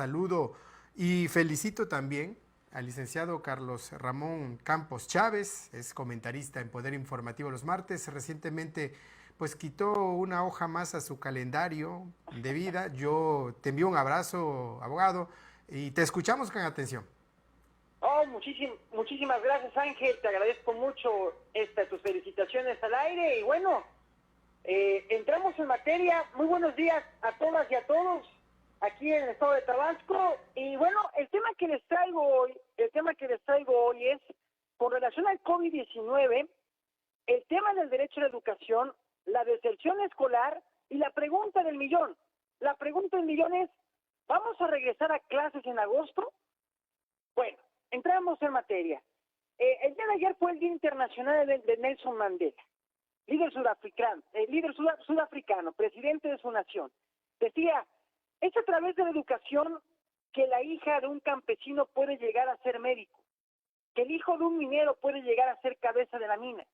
Saludo y felicito también al licenciado Carlos Ramón Campos Chávez, es comentarista en Poder Informativo los martes. Recientemente pues quitó una hoja más a su calendario de vida. Yo te envío un abrazo, abogado, y te escuchamos con atención. Oh, muchísimas gracias, Ángel. Te agradezco mucho tus felicitaciones al aire. Y bueno, entramos en materia. Muy buenos días a todas y a todos aquí en el estado de Tabasco. Y bueno, el tema que les traigo hoy es con relación al COVID-19, el tema del derecho a la educación, la deserción escolar y la pregunta del millón. La pregunta del millón es, ¿vamos a regresar a clases en agosto? Bueno, entramos en materia. El día de ayer fue el Día Internacional de Nelson Mandela, líder sudafricano, presidente de su nación. Decía, es a través de la educación que la hija de un campesino puede llegar a ser médico, que el hijo de un minero puede llegar a ser cabeza de la mina,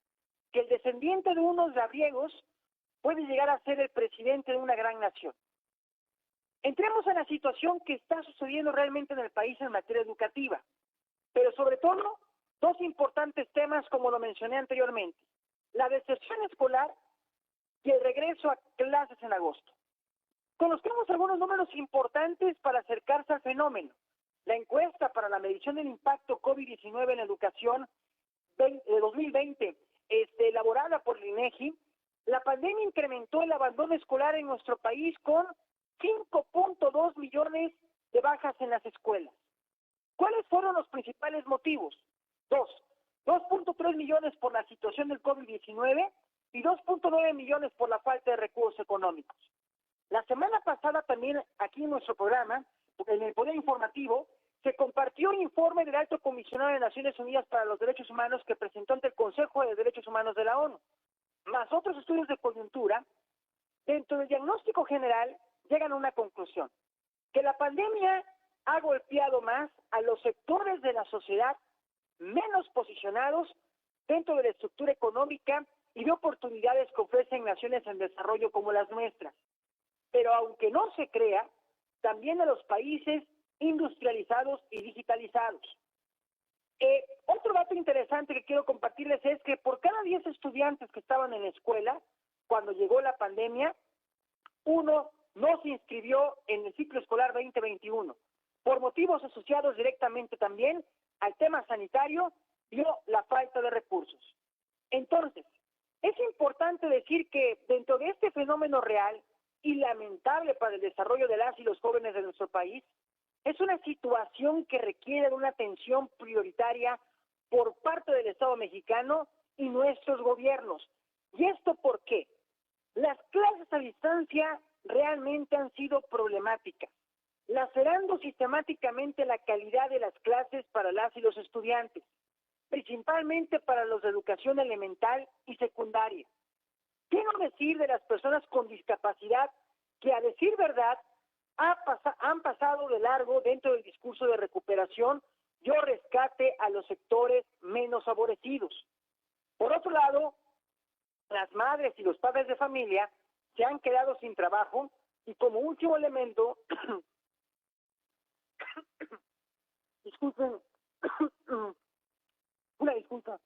que el descendiente de unos labriegos puede llegar a ser el presidente de una gran nación. Entremos en la situación que está sucediendo realmente en el país en materia educativa, pero sobre todo, dos importantes temas como lo mencioné anteriormente, la deserción escolar y el regreso a clases en agosto. Conozcamos algunos números importantes para acercarse al fenómeno. La encuesta para la medición del impacto COVID-19 en educación de 2020, elaborada por el INEGI, la pandemia incrementó el abandono escolar en nuestro país con 5.2 millones de bajas en las escuelas. ¿Cuáles fueron los principales motivos? 2.3 millones por la situación del COVID-19 y 2.9 millones por la falta de recursos económicos. La semana pasada también aquí en nuestro programa, en el Poder Informativo, se compartió un informe del Alto Comisionado de Naciones Unidas para los Derechos Humanos que presentó ante el Consejo de Derechos Humanos de la ONU, más otros estudios de coyuntura. Dentro del diagnóstico general llegan a una conclusión, que la pandemia ha golpeado más a los sectores de la sociedad menos posicionados dentro de la estructura económica y de oportunidades que ofrecen naciones en desarrollo como las nuestras. Pero aunque no se crea, también a los países industrializados y digitalizados. Otro dato interesante que quiero compartirles es que por cada 10 estudiantes que estaban en la escuela, cuando llegó la pandemia, uno no se inscribió en el ciclo escolar 2021, por motivos asociados directamente también al tema sanitario y la falta de recursos. Entonces, es importante decir que dentro de este fenómeno real y lamentable para el desarrollo de las y los jóvenes de nuestro país, es una situación que requiere de una atención prioritaria por parte del Estado mexicano y nuestros gobiernos. ¿Y esto por qué? Las clases a distancia realmente han sido problemáticas, lacerando sistemáticamente la calidad de las clases para las y los estudiantes, principalmente para los de educación elemental y secundaria. ¿Qué no decir de las personas con discapacidad que, a decir verdad, han pasado de largo dentro del discurso de recuperación y o rescate a los sectores menos favorecidos? Por otro lado, las madres y los padres de familia se han quedado sin trabajo y como último elemento, disculpen, una disculpa,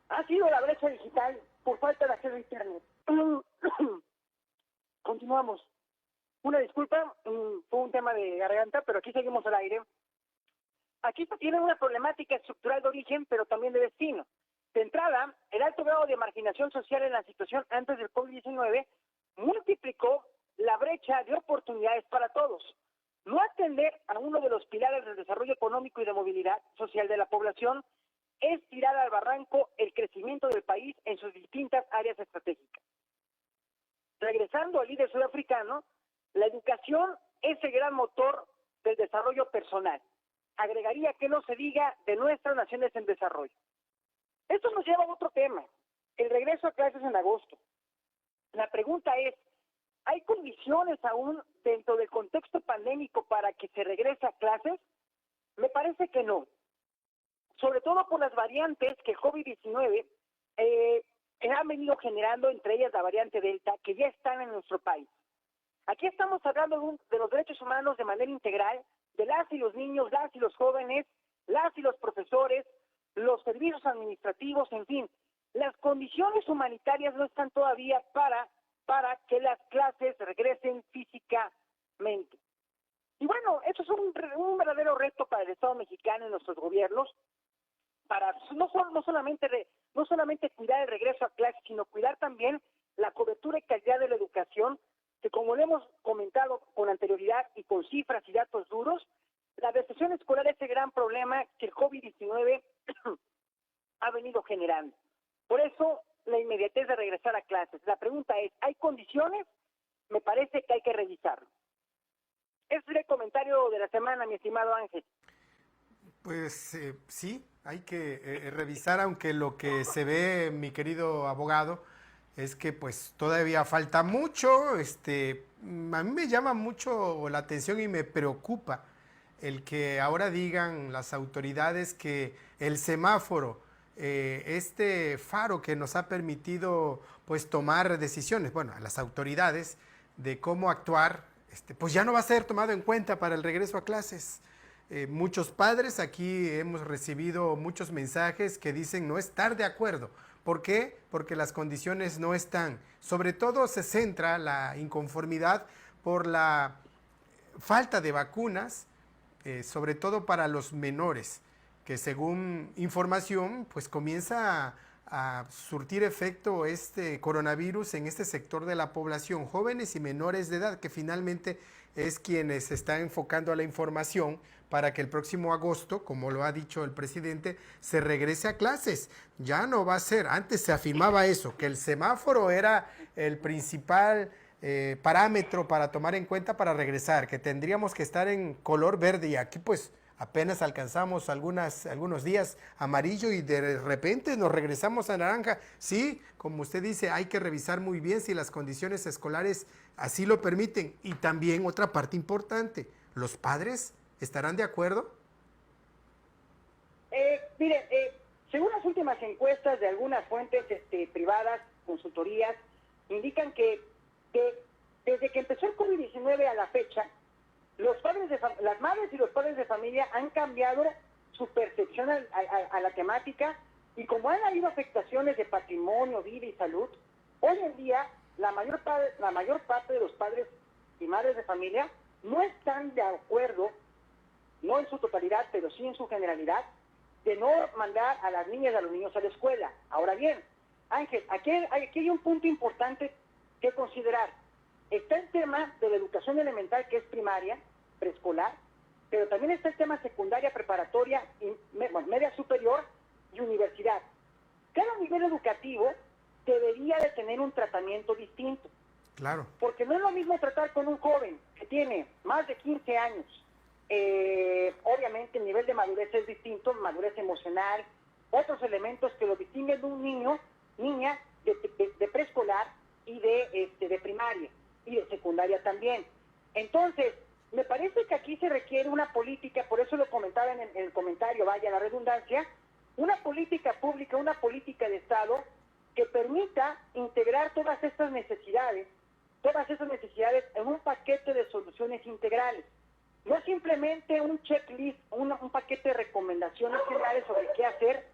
ha sido la brecha digital por falta de acceso a Internet. Continuamos. Una disculpa, fue un tema de garganta, pero aquí seguimos al aire. Aquí se tiene una problemática estructural de origen, pero también de destino. De entrada, el alto grado de marginación social en la situación antes del COVID-19 multiplicó la brecha de oportunidades para todos. No atender a uno de los pilares del desarrollo económico y de movilidad social de la población es tirar al barranco el crecimiento del país en sus distintas áreas estratégicas. Regresando al líder sudafricano, la educación es el gran motor del desarrollo personal. Agregaría que no se diga de nuestras naciones en desarrollo. Esto nos lleva a otro tema, el regreso a clases en agosto. La pregunta es, ¿hay condiciones aún dentro del contexto pandémico para que se regrese a clases? Me parece que no. Sobre todo por las variantes que COVID-19 han venido generando, entre ellas la variante Delta, que ya están en nuestro país. Aquí estamos hablando de los derechos humanos de manera integral, de las y los niños, las y los jóvenes, las y los profesores, los servicios administrativos, en fin. Las condiciones humanitarias no están todavía para que las clases regresen físicamente. Y bueno, eso es un verdadero reto para el Estado mexicano y nuestros gobiernos, para no solamente cuidar el regreso a clases, sino cuidar también la cobertura y calidad de la educación, que como lo hemos comentado con anterioridad y con cifras y datos duros, la deserción escolar es el gran problema que el COVID-19 ha venido generando. Por eso, la inmediatez de regresar a clases. La pregunta es, ¿hay condiciones? Me parece que hay que revisarlo. Ese es el comentario de la semana, mi estimado Ángel. Pues sí, hay que revisar, aunque lo que se ve, mi querido abogado, es que pues todavía falta mucho. A mí me llama mucho la atención y me preocupa el que ahora digan las autoridades que el semáforo, este faro que nos ha permitido pues tomar decisiones, bueno, a las autoridades de cómo actuar, pues ya no va a ser tomado en cuenta para el regreso a clases. Muchos padres, aquí hemos recibido muchos mensajes que dicen no estar de acuerdo. ¿Por qué? Porque las condiciones no están. Sobre todo se centra la inconformidad por la falta de vacunas, sobre todo para los menores, que según información, pues comienza a surtir efecto este coronavirus en este sector de la población, jóvenes y menores de edad, que finalmente es quienes se está enfocando a la información para que el próximo agosto, como lo ha dicho el presidente, se regrese a clases. Ya no va a ser, antes se afirmaba eso, que el semáforo era el principal parámetro para tomar en cuenta para regresar, que tendríamos que estar en color verde, y aquí pues apenas alcanzamos algunos días amarillo y de repente nos regresamos a naranja. Sí, como usted dice, hay que revisar muy bien si las condiciones escolares así lo permiten. Y también otra parte importante, ¿los padres estarán de acuerdo? Miren, según las últimas encuestas de algunas fuentes privadas, consultorías, indican que desde que empezó el COVID-19 a la fecha, las madres y los padres de familia han cambiado su percepción a la temática, y como han habido afectaciones de patrimonio, vida y salud, hoy en día la mayor parte de los padres y madres de familia no están de acuerdo, no en su totalidad, pero sí en su generalidad, de no mandar a las niñas y a los niños a la escuela. Ahora bien, Ángel, aquí hay un punto importante que considerar. Está el tema de la educación elemental, que es primaria, preescolar, pero también está el tema secundaria, preparatoria, media superior y universidad. Cada nivel educativo debería de tener un tratamiento distinto. Claro. Porque no es lo mismo tratar con un joven que tiene más de 15 años. Obviamente el nivel de madurez es distinto, madurez emocional, otros elementos que lo distinguen de un niña de preescolar y de primaria y de secundaria también. Entonces, me parece que aquí se requiere una política, por eso lo comentaba en el comentario, vaya la redundancia, una política pública, una política de Estado que permita integrar todas estas necesidades en un paquete de soluciones integrales. No simplemente un checklist, un paquete de recomendaciones generales sobre qué hacer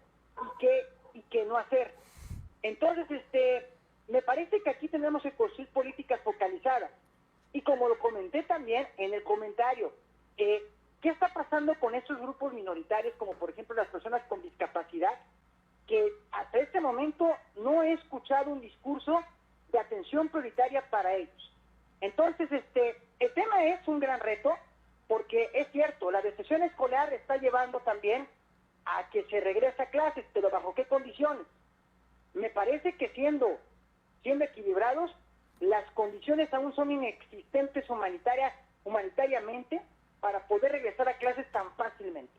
y qué no hacer. Entonces, me parece que aquí tenemos que construir políticas focalizadas. Y como lo comenté también en el comentario, ¿qué está pasando con esos grupos minoritarios, como por ejemplo las personas con discapacidad, que hasta este momento no he escuchado un discurso de atención prioritaria para ellos? Entonces, el tema es un gran reto, porque es cierto, la deserción escolar está llevando también a que se regrese a clases, pero ¿bajo qué condiciones? Me parece que siendo equilibrados, las condiciones aún son inexistentes humanitariamente para poder regresar a clases tan fácilmente.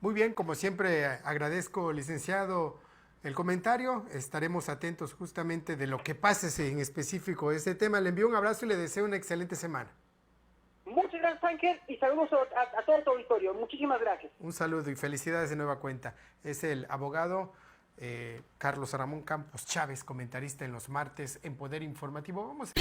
Muy bien, como siempre agradezco, licenciado, el comentario. Estaremos atentos justamente de lo que pase en específico este tema. Le envío un abrazo y le deseo una excelente semana. Muchas gracias, Ángel, y saludos a todo tu auditorio. Muchísimas gracias. Un saludo y felicidades de nueva cuenta. Es el abogado Carlos Ramón Campos Chávez, comentarista en los martes en Poder Informativo. Vamos.